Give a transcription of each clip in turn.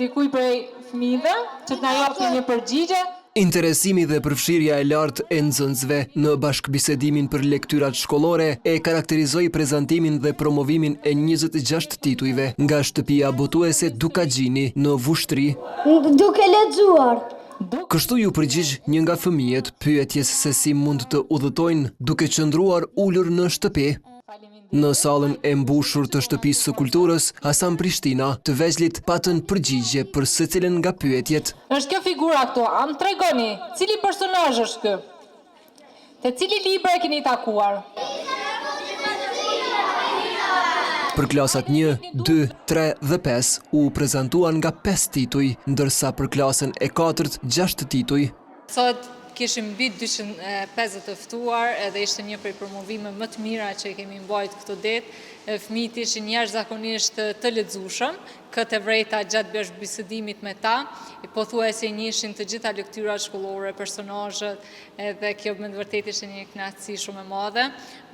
dikuj prej fëmijëve që të na japë një përgjigje. Interesimi dhe përfshirja e lartë e nxënësve në bashkëbisedimin për lektyrat shkollore e karakterizoi prezantimin dhe promovimin e 26 titujve nga shtëpia botuese Dukagjini në Vushtri. Duke lexuar. Kështu ju përgjigj një nga fëmijët pyetjes se si mund të udhëtojnë duke qëndruar ulur në shtëpi. Në sallën e mbushur të shtëpisë së kulturës, Hasan Prishtina të vegjëlit patën përgjigje për secilën nga pyetjet. Është kjo figura këtu, a më tregoni, cili personazh është ky? Te cili libër e keni takuar? Për klasat 1, 2, 3 dhe 5 u prezantuan nga 5 tituj, ndërsa për klasën e 4, 6 tituj. Sot kishim mbi 250 të ftuar edhe ishte një prej promovime më të mira që i kemi mbajt këtë ditë. Fëmijët ishin jashtëzakonisht të lexueshëm, këtë vrejta gjatë bashkëbisedimit me ta, pothuajse njihshin të gjitha lektyrat shkollore, personazhet, edhe kjo me të vërtetë ishte një kënaqësi shumë e madhe.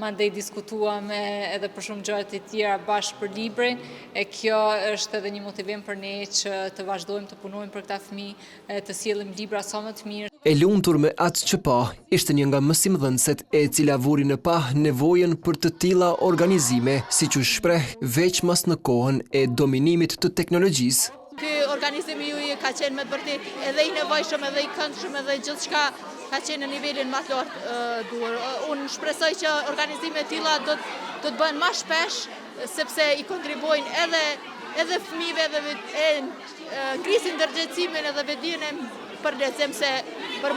Mandej diskutuam edhe për shumë gjëra të tjera bashkë për librin, e kjo është edhe një motivim për ne që të vazhdojmë të punojmë për këta fëmijë, të sjellim libra sa më të mirë. E lumtur me atë që pa, ishte një nga mësimdhënësit e cila vuri në pa nevojën për të tilla organizime, siç u shpreh veç mas në kohën e dominimit të teknologjisë. Ky organizimi ju ka qenë me të vërtetë edhe i nevojshëm, edhe i këndshëm, edhe gjithçka ka qenë në nivelin më të lartë duhur. Unë shpresoj që organizime të tilla do të bëhen më shpesh, sepse i kontribuojnë edhe fëmijëve edhe ngrisin ndërgjegjësimin edhe vetdijen për lexim, se për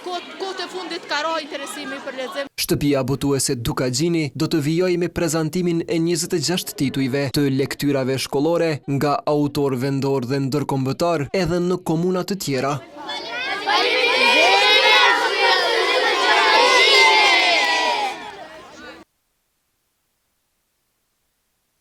kohët e fundit ka rënë interesimi për lexim. Shtëpia botuese Dukagjini do të vijojë me prezantimin e 26 titujve të lektyrave shkollore nga autor vendor dhe ndërkombëtar edhe në komuna të tjera.